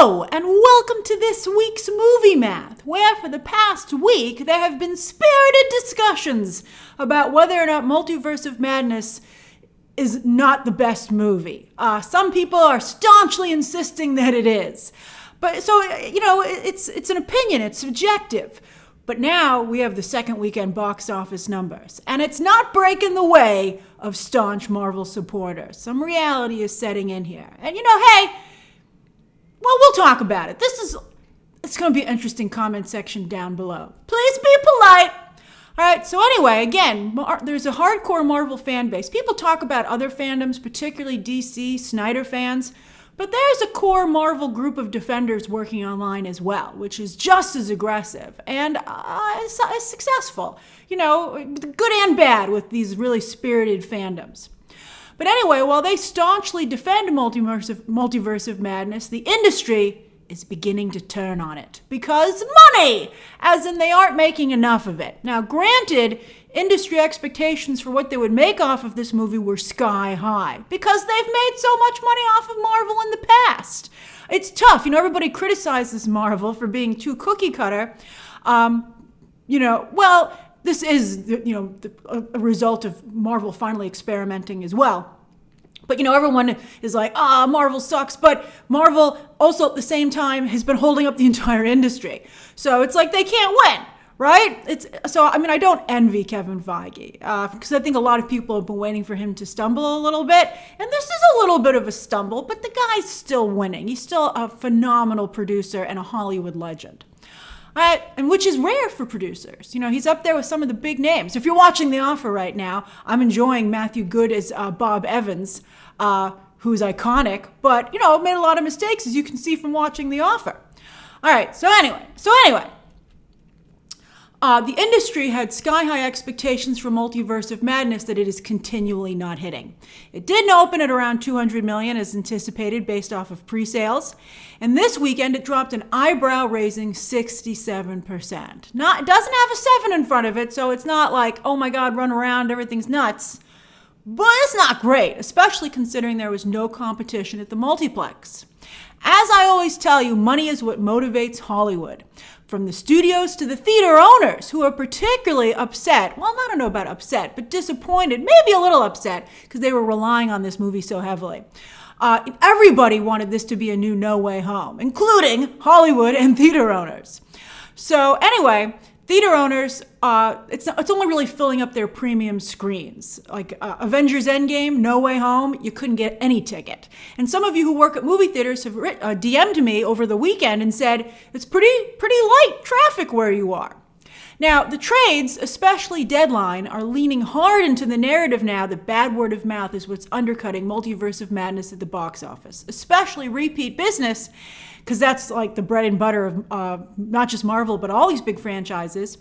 Hello, and welcome to this week's Movie Math, where for the past week there have been spirited discussions about whether or not Multiverse of Madness is not the best movie. Some people are staunchly insisting that it is. But so, it's an opinion, it's subjective. But now we have the second weekend box office numbers, and it's not breaking the way of staunch Marvel supporters. Some reality is setting in here. And hey, well, we'll talk about it. It's going to be an interesting comment section down below. Please be polite. All right, so anyway, again, there's a hardcore Marvel fan base. People talk about other fandoms, particularly DC, Snyder fans, but there's a core Marvel group of defenders working online as well, which is just as aggressive and is successful, good and bad with these really spirited fandoms. But anyway, while they staunchly defend Multiverse of Madness, the industry is beginning to turn on it. Because money! As in they aren't making enough of it. Now, granted, industry expectations for what they would make off of this movie were sky high. Because they've made so much money off of Marvel in the past. It's tough. Everybody criticizes Marvel for being too cookie cutter. This is, a result of Marvel finally experimenting as well. But, everyone is like, Marvel sucks. But Marvel also at the same time has been holding up the entire industry. So it's like they can't win, right? I don't envy Kevin Feige because I think a lot of people have been waiting for him to stumble a little bit. And this is a little bit of a stumble, but the guy's still winning. He's still a phenomenal producer and a Hollywood legend. And which is rare for producers. He's up there with some of the big names. If you're watching The Offer right now, I'm enjoying Matthew Good as Bob Evans, who's iconic, but, made a lot of mistakes, as you can see from watching The Offer. All right, so anyway. The industry had sky-high expectations for Multiverse of Madness that it is continually not hitting. It didn't open at around $200 million as anticipated based off of pre-sales. And this weekend, it dropped an eyebrow-raising 67%. It doesn't have a 7 in front of it, so it's not like, oh my God, run around, everything's nuts. But it's not great, especially considering there was no competition at the multiplex. As I always tell you, money is what motivates Hollywood. From the studios to the theater owners, who are particularly upset. Well, I don't know about upset, but disappointed, maybe a little upset, because they were relying on this movie so heavily. Everybody wanted this to be a new No Way Home, including Hollywood and theater owners. So anyway, theater owners, it's only really filling up their premium screens. Like Avengers Endgame, No Way Home, you couldn't get any ticket. And some of you who work at movie theaters have DM'd me over the weekend and said, it's pretty light traffic where you are. Now, the trades, especially Deadline, are leaning hard into the narrative now that bad word of mouth is what's undercutting Multiverse of Madness at the box office, especially repeat business, because that's like the bread and butter of not just Marvel, but all these big franchises.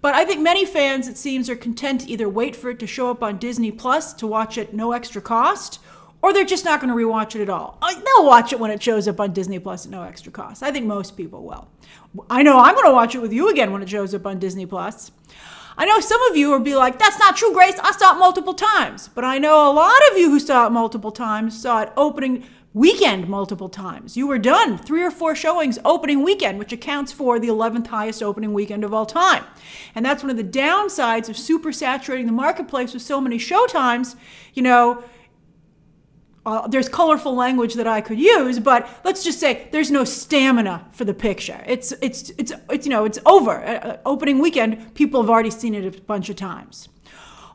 But I think many fans, it seems, are content to either wait for it to show up on Disney Plus to watch it no extra cost, or they're just not going to rewatch it at all. They'll watch it when it shows up on Disney Plus at no extra cost. I think most people will. I know I'm going to watch it with you again when it shows up on Disney Plus. I know some of you will be like, that's not true, Grace. I saw it multiple times. But I know a lot of you who saw it multiple times saw it opening weekend multiple times. You were done 3 or 4 showings opening weekend, which accounts for the 11th highest opening weekend of all time. And that's one of the downsides of super saturating the marketplace with so many showtimes. There's colorful language that I could use, but let's just say there's no stamina for the picture. It's over. Opening weekend, people have already seen it a bunch of times.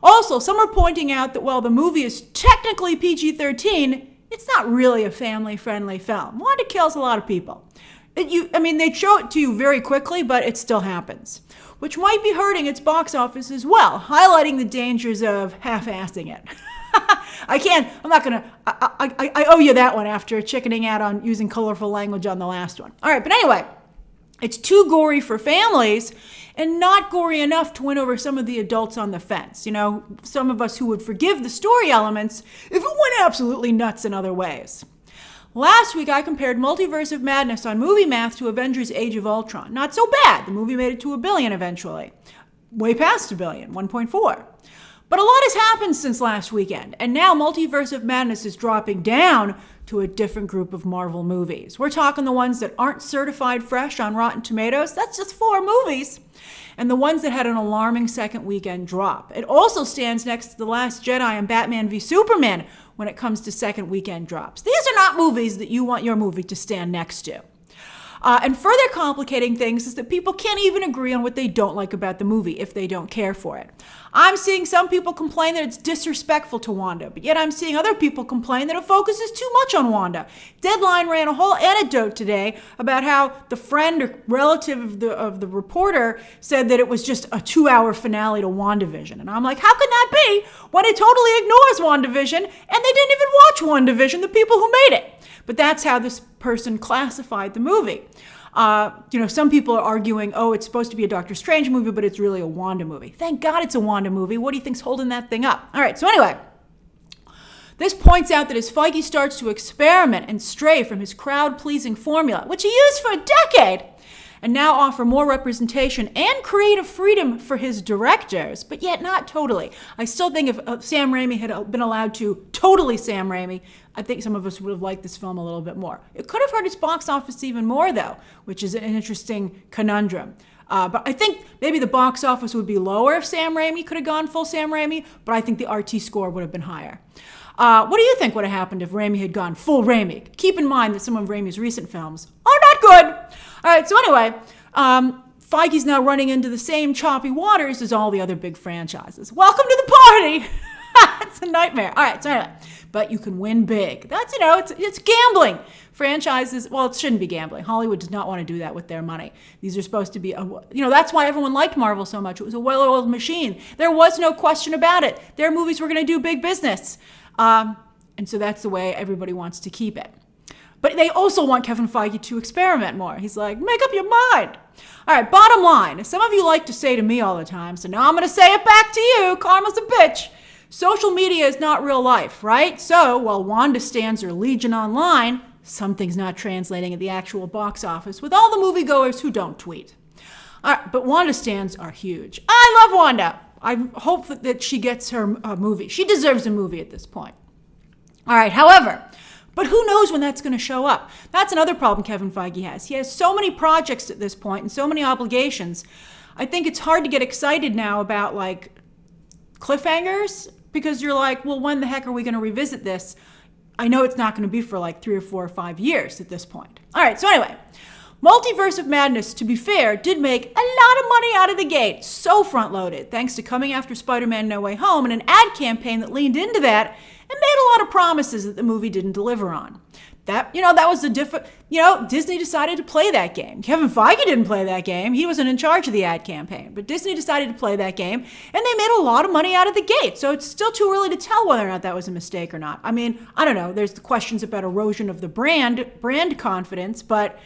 Also, some are pointing out that while the movie is technically PG-13, it's not really a family-friendly film. One, it kills a lot of people. They show it to you very quickly, but it still happens, which might be hurting its box office as well, highlighting the dangers of half-assing it. I owe you that one after chickening out on using colorful language on the last one. All right, but anyway, it's too gory for families and not gory enough to win over some of the adults on the fence. Some of us who would forgive the story elements if it went absolutely nuts in other ways. Last week, I compared Multiverse of Madness on Movie Math to Avengers Age of Ultron. Not so bad. The movie made it to $1 billion eventually. Way past $1 billion, 1.4. But a lot has happened since last weekend, and now Multiverse of Madness is dropping down to a different group of Marvel movies. We're talking the ones that aren't certified fresh on Rotten Tomatoes. That's just 4 movies. And the ones that had an alarming second weekend drop. It also stands next to The Last Jedi and Batman v Superman when it comes to second weekend drops. These are not movies that you want your movie to stand next to. And further complicating things is that people can't even agree on what they don't like about the movie if they don't care for it. I'm seeing some people complain that it's disrespectful to Wanda, but yet I'm seeing other people complain that it focuses too much on Wanda. Deadline ran a whole anecdote today about how the friend or relative of the reporter said that it was just a 2-hour finale to WandaVision. And I'm like, how can that be when it totally ignores WandaVision and they didn't even watch WandaVision, the people who made it? But that's how this person classified the movie. Some people are arguing, oh, it's supposed to be a Doctor Strange movie, but it's really a Wanda movie. Thank God it's a Wanda movie. What do you think's holding that thing up? All right, so anyway, this points out that as Feige starts to experiment and stray from his crowd-pleasing formula, which he used for a decade, and now offer more representation and creative freedom for his directors, but yet not totally. I still think if Sam Raimi had been allowed to totally Sam Raimi, I think some of us would have liked this film a little bit more. It could have hurt its box office even more, though, which is an interesting conundrum. But I think maybe the box office would be lower if Sam Raimi could have gone full Sam Raimi, but I think the RT score would have been higher. What do you think would have happened if Raimi had gone full Raimi? Keep in mind that some of Raimi's recent films are not good. All right, so anyway, Feige's now running into the same choppy waters as all the other big franchises. Welcome to the party. It's a nightmare. All right, so anyway, but you can win big. That's, it's gambling. Franchises, well, it shouldn't be gambling. Hollywood does not want to do that with their money. These are supposed to be, that's why everyone liked Marvel so much. It was a well-oiled machine. There was no question about it. Their movies were going to do big business. And so that's the way everybody wants to keep it. But they also want Kevin Feige to experiment more. He's like, make up your mind. All right, bottom line. Some of you like to say to me all the time, so now I'm going to say it back to you. Karma's a bitch. Social media is not real life, right? So while Wanda stands are legion online, something's not translating at the actual box office with all the moviegoers who don't tweet. All right, but Wanda stands are huge. I love Wanda. I hope that she gets her movie. She deserves a movie at this point. All right, however, but who knows when that's going to show up? That's another problem Kevin Feige has. He has so many projects at this point and so many obligations. I think it's hard to get excited now about cliffhangers because you're like, well, when the heck are we going to revisit this? I know it's not going to be for 3 or 4 or 5 years at this point. All right, so anyway, Multiverse of Madness, to be fair, did make a lot of money out of the gate. So front-loaded, thanks to coming after Spider-Man No Way Home and an ad campaign that leaned into that and made a lot of promises that the movie didn't deliver on. That was a different, Disney decided to play that game. Kevin Feige didn't play that game. He wasn't in charge of the ad campaign, but Disney decided to play that game and they made a lot of money out of the gate. So it's still too early to tell whether or not that was a mistake or not. I mean, I don't know. There's the questions about erosion of the brand confidence, but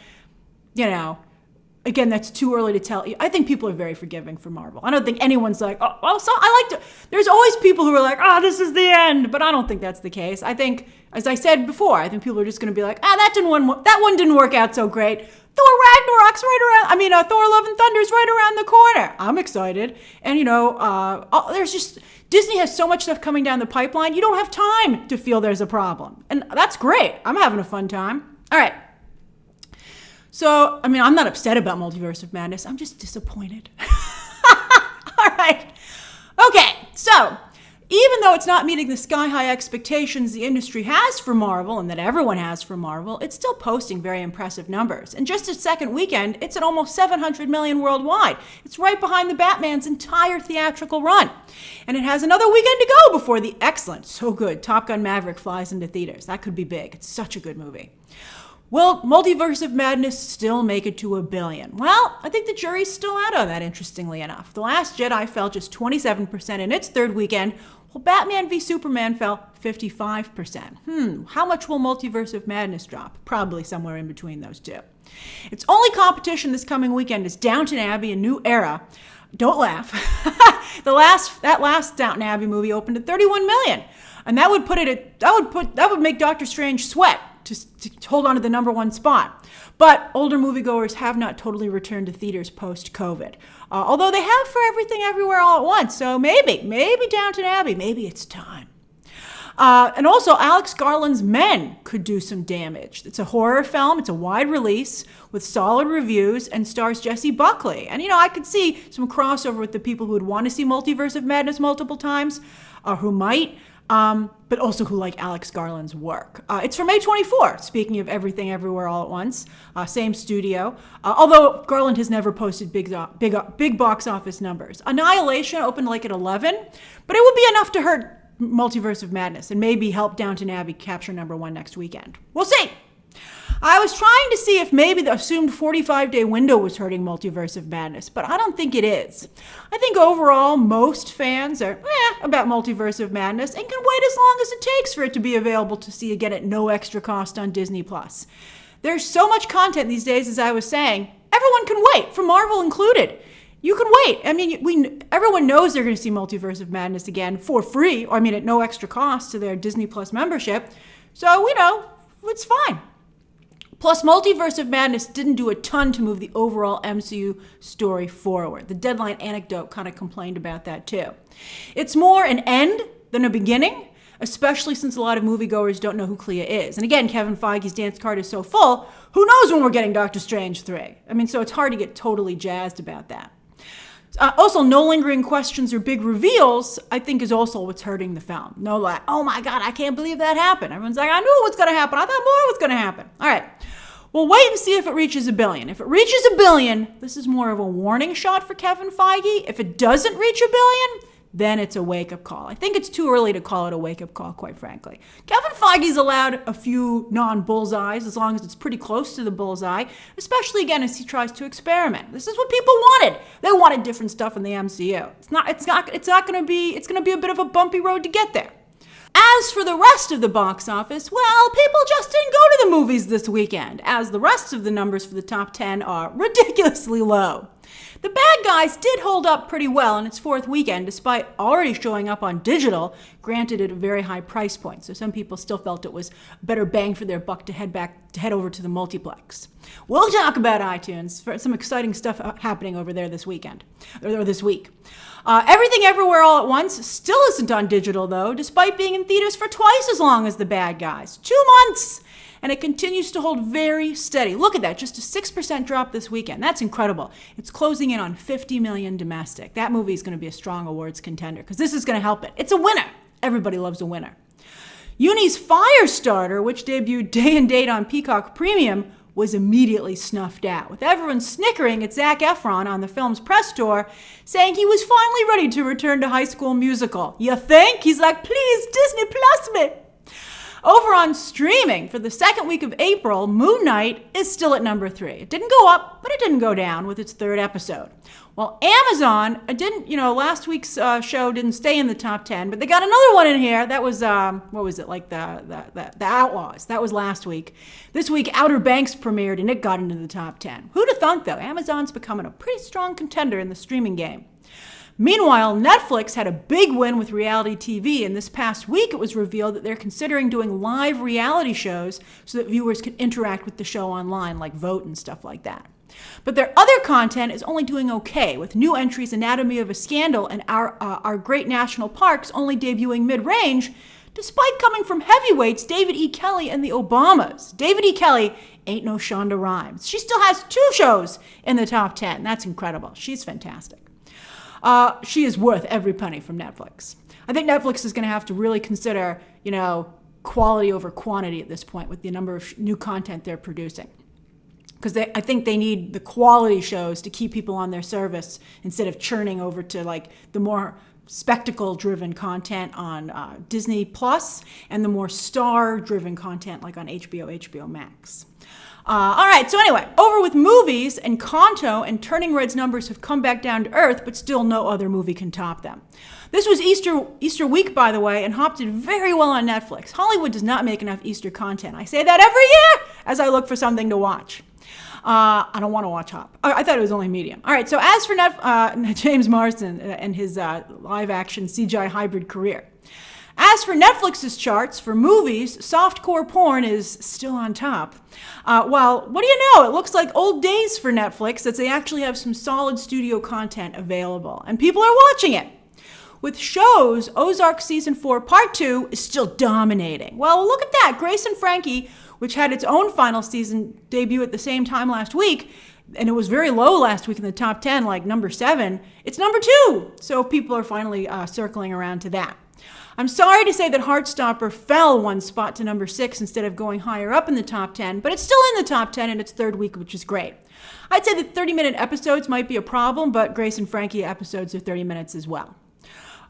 again, that's too early to tell. I think people are very forgiving for Marvel. I don't think anyone's like, oh, well, so I like to. There's always people who are like, oh, this is the end. But I don't think that's the case. I think, as I said before, I think people are just going to be like, that one didn't work out so great. Thor Ragnarok's Thor Love and Thunder's right around the corner. I'm excited. And, there's just, Disney has so much stuff coming down the pipeline. You don't have time to feel there's a problem. And that's great. I'm having a fun time. All right. So, I'm not upset about Multiverse of Madness. I'm just disappointed. All right. Okay, so even though it's not meeting the sky-high expectations the industry has for Marvel and that everyone has for Marvel, it's still posting very impressive numbers. And just its second weekend, it's at almost $700 million worldwide. It's right behind the Batman's entire theatrical run. And it has another weekend to go before the excellent, so good, Top Gun Maverick flies into theaters. That could be big. It's such a good movie. Will Multiverse of Madness still make it to $1 billion? Well, I think the jury's still out on that, interestingly enough. The Last Jedi fell just 27% in its third weekend, while Batman v Superman fell 55%. How much will Multiverse of Madness drop? Probably somewhere in between those two. Its only competition this coming weekend is Downton Abbey, A New Era. Don't laugh. That last Downton Abbey movie opened at $31 million. And that would make Doctor Strange sweat to hold on to the number one spot. But older moviegoers have not totally returned to theaters post-COVID. Although they have for Everything Everywhere All at Once. So maybe Downton Abbey, maybe it's time. And also, Alex Garland's Men could do some damage. It's a horror film. It's a wide release with solid reviews and stars Jessie Buckley. And, I could see some crossover with the people who would want to see Multiverse of Madness multiple times, or who might, but also who like Alex Garland's work. It's for May 24, speaking of Everything Everywhere All at Once, same studio. Although Garland has never posted big box office numbers. Annihilation opened like at 11, but it would be enough to hurt Multiverse of Madness and maybe help Downton Abbey capture number one next weekend. We'll see. I was trying to see if maybe the assumed 45-day window was hurting Multiverse of Madness, but I don't think it is. I think overall, most fans are about Multiverse of Madness and can wait as long as it takes for it to be available to see again at no extra cost on Disney+. There's so much content these days, as I was saying, everyone can wait, from Marvel included. You can wait. I mean, everyone knows they're going to see Multiverse of Madness again for free, or at no extra cost to their Disney Plus membership. So, it's fine. Plus, Multiverse of Madness didn't do a ton to move the overall MCU story forward. The Deadline anecdote kind of complained about that too. It's more an end than a beginning, especially since a lot of moviegoers don't know who Clea is. And again, Kevin Feige's dance card is so full, who knows when we're getting Doctor Strange 3? So it's hard to get totally jazzed about that. Also, no lingering questions or big reveals, I think, is also what's hurting the film. No, like, oh my God, I can't believe that happened. Everyone's like, I knew it was going to happen. I thought more was going to happen. All right. We'll wait and see if it reaches $1 billion. If it reaches $1 billion, this is more of a warning shot for Kevin Feige. If it doesn't reach $1 billion, then it's a wake-up call. I think it's too early to call it a wake-up call, quite frankly. Kevin Feige's allowed a few non-bullseyes as long as it's pretty close to the bullseye, especially, again, as he tries to experiment. This is what people wanted. They wanted different stuff in the MCU. It's going to be a bit of a bumpy road to get there. As for the rest of the box office, well, people just didn't go to the movies this weekend, as the rest of the numbers for the top 10 are ridiculously low. The Bad Guys did hold up pretty well in its fourth weekend, despite already showing up on digital, granted at a very high price point. So some people still felt it was better bang for their buck to head over to the multiplex. We'll talk about iTunes for some exciting stuff happening over there this weekend, or this week. Everything Everywhere All at Once still isn't on digital, though, despite being in theaters for twice as long as The Bad Guys. 2 months! And it continues to hold very steady. Look at that, just a 6% drop this weekend. That's incredible. It's closing in on $50 million domestic. That movie is going to be a strong awards contender, because this is going to help it. It's a winner. Everybody loves a winner. Uni's Firestarter, which debuted day and date on Peacock Premium, was immediately snuffed out, with everyone snickering at Zac Efron on the film's press tour, saying he was finally ready to return to High School Musical. You think? He's like, please, Disney Plus me. Over on streaming, for the second week of April, Moon Knight is still at number 3. It didn't go up, but it didn't go down with its third episode. Well, Amazon last week's show didn't stay in the top 10, but they got another one in here. That was, the Outlaws. That was last week. This week, Outer Banks premiered, and it got into the top 10. Who'd have thunk, though? Amazon's becoming a pretty strong contender in the streaming game. Meanwhile, Netflix had a big win with reality TV, and this past week it was revealed that they're considering doing live reality shows so that viewers can interact with the show online, like vote and stuff like that. But their other content is only doing okay, with new entries Anatomy of a Scandal and Our Great National Parks only debuting mid-range, despite coming from heavyweights David E. Kelley and the Obamas. David E. Kelley ain't no Shonda Rhimes. She still has 2 shows in the top 10. That's incredible. She's fantastic. She is worth every penny from Netflix. I think Netflix is going to have to really consider, quality over quantity at this point with the number of new content they're producing. Because I think they need the quality shows to keep people on their service instead of churning over to the more spectacle-driven content on Disney Plus and the more star-driven content like on HBO Max. All right, so anyway, over with movies, and Kanto and Turning Red's numbers have come back down to earth, but still no other movie can top them. This was Easter week, by the way, and Hop did very well on Netflix. Hollywood does not make enough Easter content. I say that every year as I look for something to watch. I don't want to watch Hop. I thought it was only Medium. All right, so as for James Marsden and his live-action CGI hybrid career, As for Netflix's charts, for movies, softcore porn is still on top. Well, what do you know? It looks like old days for Netflix, that they actually have some solid studio content available, and people are watching it. With shows, Ozark Season 4 Part 2 is still dominating. Well, look at that. Grace and Frankie, which had its own final season debut at the same time last week, and it was very low last week in the top 10, like number 7, it's number 2. So people are finally circling around to that. I'm sorry to say that Heartstopper fell 1 spot to number 6 instead of going higher up in the top 10, but it's still in the top 10 in its 3rd week, which is great. I'd say that 30-minute episodes might be a problem, but Grace and Frankie episodes are 30 minutes as well.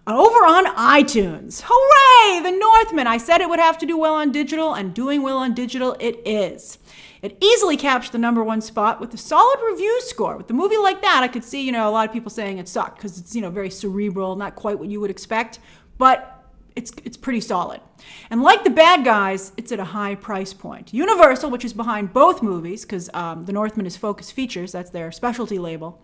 Over on iTunes, hooray, The Northman. I said it would have to do well on digital, and doing well on digital it is. It easily captured the number 1 spot with a solid review score. With a movie like that, I could see, a lot of people saying it sucked because it's, very cerebral, not quite what you would expect, but it's pretty solid. And like The Bad Guys, it's at a high price point. Universal, which is behind both movies, because The Northman is Focus Features, that's their specialty label.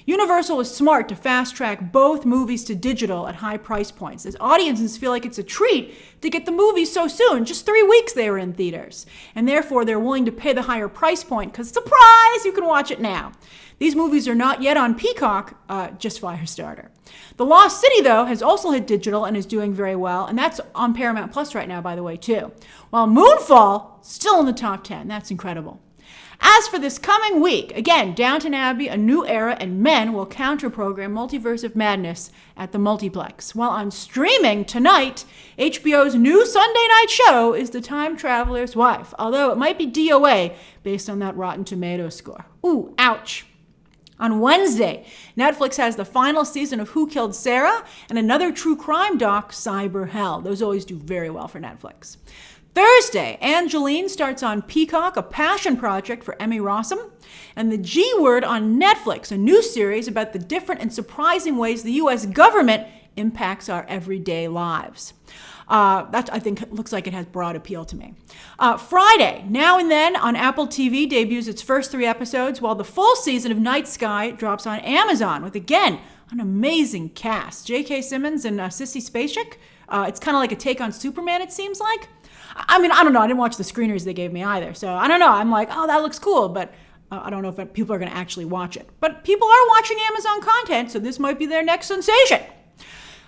Universal was smart to fast track both movies to digital at high price points, as audiences feel like it's a treat to get the movies so soon. Just 3 weeks they were in theaters. And therefore, they're willing to pay the higher price point because, surprise, you can watch it now. These movies are not yet on Peacock, just Firestarter. The Lost City, though, has also hit digital and is doing very well, and that's on Paramount Plus right now, by the way, too. While Moonfall, still in the top 10. That's incredible. As for this coming week, again, Downton Abbey, A New Era, and Men will counter-program Multiverse of Madness at the Multiplex. While on streaming tonight, HBO's new Sunday night show is The Time Traveler's Wife, although it might be DOA based on that Rotten Tomatoes score. Ooh, ouch. On Wednesday, Netflix has the final season of Who Killed Sarah and another true crime doc, Cyber Hell. Those always do very well for Netflix. Thursday, Angeline starts on Peacock, a passion project for Emmy Rossum, and The G Word on Netflix, a new series about the different and surprising ways the U.S. government impacts our everyday lives. That, I think, looks like it has broad appeal to me. Friday, Now and Then on Apple TV debuts its first 3 episodes, while the full season of Night Sky drops on Amazon with, again, an amazing cast. J.K. Simmons and Sissy Spacek. It's kind of like a take on Superman, it seems like. I mean, I don't know. I didn't watch the screeners they gave me either. So I don't know. I'm like, oh, that looks cool. But I don't know if people are going to actually watch it. But people are watching Amazon content, so this might be their next sensation.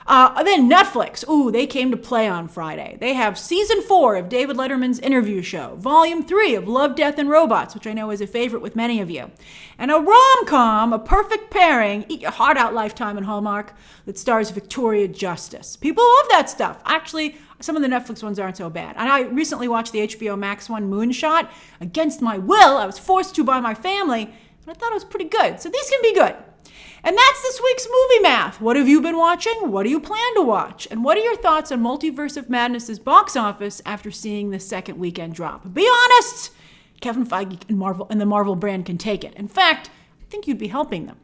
Then Netflix, they came to play on Friday. They have season 4 of David Letterman's interview show, volume 3 of Love, Death, and Robots, which I know is a favorite with many of you, and a rom-com, a perfect pairing, eat your heart out Lifetime and Hallmark, that stars Victoria Justice. People love that stuff. Actually, some of the Netflix ones aren't so bad. And I recently watched the HBO Max one, Moonshot. Against my will, I was forced to by my family, and I thought it was pretty good. So these can be good. And that's this week's Movie Math. What have you been watching? What do you plan to watch? And what are your thoughts on Multiverse of Madness's box office after seeing the second weekend drop? Be honest! Kevin Feige and the Marvel brand can take it. In fact, I think you'd be helping them.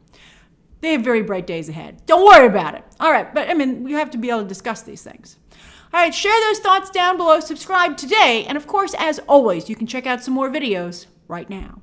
They have very bright days ahead. Don't worry about it. All right, but we have to be able to discuss these things. All right, share those thoughts down below, subscribe today, and of course, as always, you can check out some more videos right now.